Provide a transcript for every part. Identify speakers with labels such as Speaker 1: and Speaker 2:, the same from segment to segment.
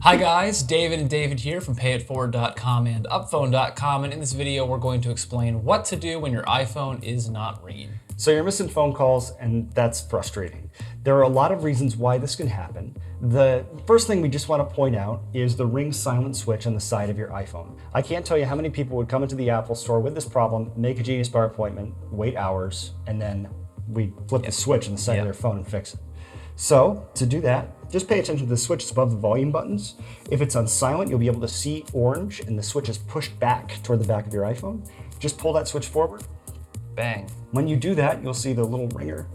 Speaker 1: Hi guys, David and David here from payetteforward.com and upphone.com, and in this video we're going to explain what to do when your iPhone is not ringing.
Speaker 2: So you're missing phone calls, and that's frustrating. There are a lot of reasons why this can happen. The first thing we just want to point out is the ring silent switch on the side of your iPhone. I can't tell you how many people would come into the Apple store with this problem, make a Genius Bar appointment, wait hours, and then we flip the switch on the side of their phone and fix it. So to do that, just pay attention to the switches above the volume buttons. If it's on silent, you'll be able to see orange and the switch is pushed back toward the back of your iPhone. Just pull that switch forward.
Speaker 1: Bang.
Speaker 2: When you do that, you'll see the little ringer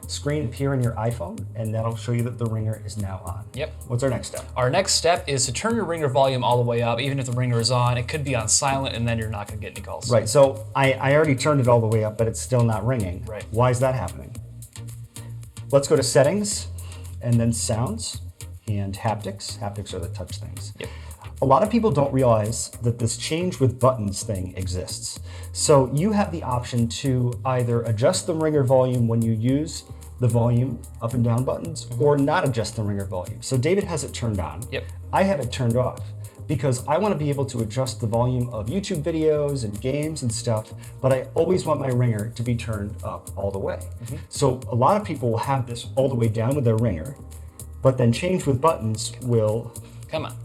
Speaker 2: screen appear on your iPhone, and that'll show you that the ringer is now on.
Speaker 1: Yep.
Speaker 2: What's our next step?
Speaker 1: Our next step is to turn your ringer volume all the way up. Even if the ringer is on, it could be on silent and then you're not gonna get any calls.
Speaker 2: Right, so I already turned it all the way up, but it's still not ringing.
Speaker 1: Right.
Speaker 2: Why is that happening? Let's go to settings, and then sounds, and haptics. Haptics are the touch things.
Speaker 1: Yep.
Speaker 2: A lot of people don't realize that this change with buttons thing exists. So you have the option to either adjust the ringer volume when you use the volume up and down buttons, or not adjust the ringer volume. So David has it turned on.
Speaker 1: Yep.
Speaker 2: I have it turned off because I want to be able to adjust the volume of YouTube videos and games and stuff, but I always want my ringer to be turned up all the way. So a lot of people will have this all the way down with their ringer, but then change with buttons will...
Speaker 1: Come on.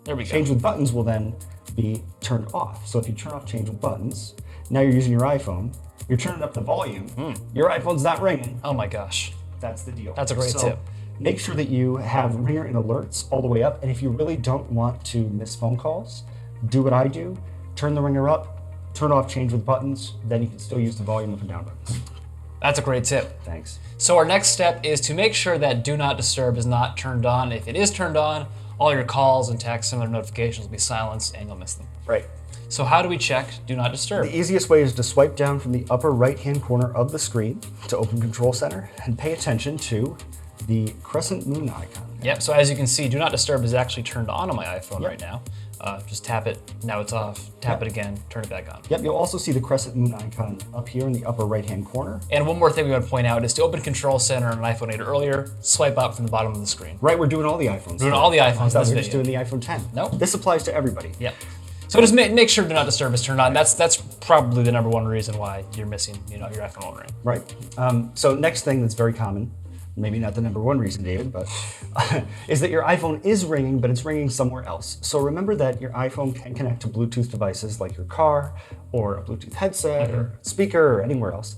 Speaker 1: There we go.
Speaker 2: Change with buttons will then be turned off. So if you turn off change with buttons, now you're using your iPhone, you're turning up the volume, your iPhone's not ringing.
Speaker 1: Oh my gosh.
Speaker 2: That's the deal.
Speaker 1: That's a great tip.
Speaker 2: Make sure that you have ringer and alerts all the way up. And if you really don't want to miss phone calls, do what I do. Turn the ringer up, turn off change with buttons, then you can still use the volume up and down buttons.
Speaker 1: That's a great tip.
Speaker 2: Thanks.
Speaker 1: So our next step is to make sure that Do Not Disturb is not turned on. If it is turned on, all your calls and texts and other notifications will be silenced and you'll miss them.
Speaker 2: Right.
Speaker 1: So how do we check Do Not Disturb?
Speaker 2: The easiest way is to swipe down from the upper right-hand corner of the screen to open Control Center and pay attention to the crescent moon icon.
Speaker 1: Yep, so as you can see, Do Not Disturb is actually turned on my iPhone right now. Just tap it, now it's off, tap it again, turn it back on.
Speaker 2: Yep, you'll also see the crescent moon icon up here in the upper right-hand corner.
Speaker 1: And one more thing we want to point out is to open Control Center on an iPhone 8 or earlier, swipe up from the bottom of the screen.
Speaker 2: Right, we're doing all the iPhones.
Speaker 1: Doing all the iPhones in this
Speaker 2: We're just
Speaker 1: video.
Speaker 2: doing the iPhone 10.
Speaker 1: Nope.
Speaker 2: This applies to everybody.
Speaker 1: Yep. So just make sure Do Not Disturb is turned on. That's probably the #1 reason why you're missing, your iPhone won't ring.
Speaker 2: Right. So next thing that's very common, maybe not the #1 reason, David, but is that your iPhone is ringing, but it's ringing somewhere else. So remember that your iPhone can connect to Bluetooth devices like your car or a Bluetooth headset or speaker or anywhere else.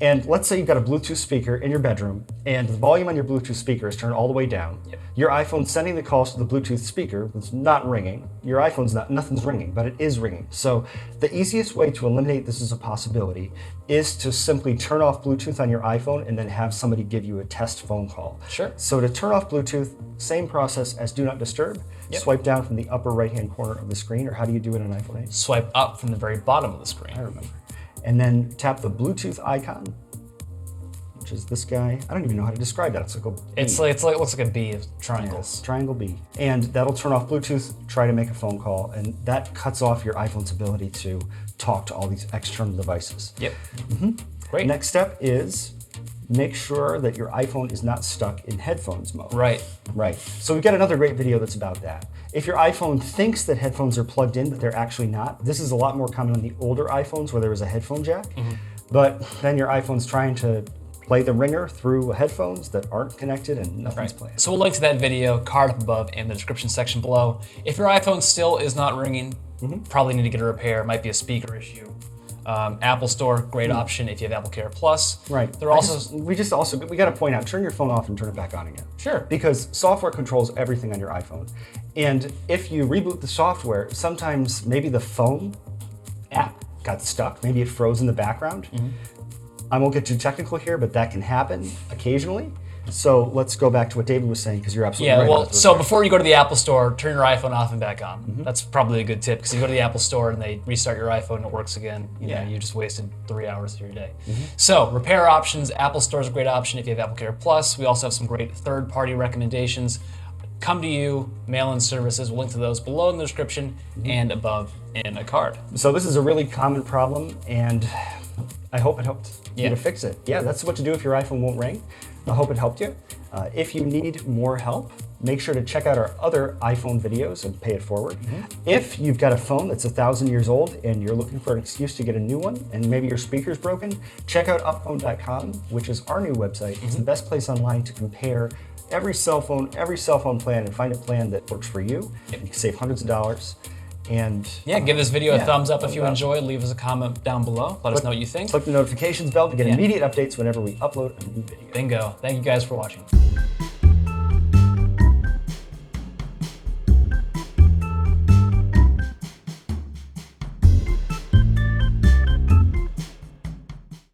Speaker 2: And let's say you've got a Bluetooth speaker in your bedroom and the volume on your Bluetooth speaker is turned all the way down.
Speaker 1: Yep.
Speaker 2: Your iPhone's sending the calls to the Bluetooth speaker, it's not ringing. Your iPhone's nothing's ringing, but it is ringing. So the easiest way to eliminate this as a possibility is to simply turn off Bluetooth on your iPhone and then have somebody give you a test phone call.
Speaker 1: Sure.
Speaker 2: So to turn off Bluetooth, same process as Do Not Disturb.
Speaker 1: Yep.
Speaker 2: Swipe down from the upper right-hand corner of the screen, or how do you do it on iPhone 8?
Speaker 1: Swipe up from the very bottom of the screen.
Speaker 2: I remember. And then tap the Bluetooth icon, which is this guy. I don't even know how to describe that. It's like a B.
Speaker 1: It looks like a B of triangles.
Speaker 2: Yes, triangle B. And that'll turn off Bluetooth, try to make a phone call, and that cuts off your iPhone's ability to talk to all these external devices.
Speaker 1: Yep. Great.
Speaker 2: Next step is make sure that your iPhone is not stuck in headphones mode.
Speaker 1: Right.
Speaker 2: Right. So we've got another great video that's about that. If your iPhone thinks that headphones are plugged in, but they're actually not, this is a lot more common on the older iPhones where there was a headphone jack, but then your iPhone's trying to play the ringer through headphones that aren't connected and nothing's playing.
Speaker 1: So we'll link to that video, card up above, and the description section below. If your iPhone still is not ringing, probably need to get a repair. It might be a speaker issue. Apple Store, great option if you have Apple Care Plus.
Speaker 2: Right.
Speaker 1: They're also
Speaker 2: we got to point out, turn your phone off and turn it back on again.
Speaker 1: Sure.
Speaker 2: Because software controls everything on your iPhone. And if you reboot the software, sometimes maybe the phone app got stuck. Maybe it froze in the background. I won't get too technical here, but that can happen occasionally. So let's go back to what David was saying, because you're absolutely right.
Speaker 1: Yeah, well, so before you go to the Apple Store, turn your iPhone off and back on. That's probably a good tip, because you go to the Apple Store and they restart your iPhone and it works again. You know, you just wasted 3 hours of your day. So repair options, Apple Store is a great option if you have Apple Care Plus. We also have some great third-party recommendations. Come to you, mail-in services. We'll link to those below in the description and above in a card.
Speaker 2: So this is a really common problem, and I hope it helped you to fix it. Yeah, that's what to do if your iPhone won't ring. I hope it helped you. If you need more help, make sure to check out our other iPhone videos and pay it forward. If you've got a phone that's 1,000 years old and you're looking for an excuse to get a new one, and maybe your speaker's broken, check out upphone.com, which is our new website. It's the best place online to compare every cell phone plan, and find a plan that works for you. You can save hundreds of dollars. And
Speaker 1: yeah, give this video a thumbs up if you enjoyed. Leave us a comment down below. Let us know what you think.
Speaker 2: Click the notifications bell to get immediate updates whenever we upload a new video.
Speaker 1: Bingo. Thank you guys for watching.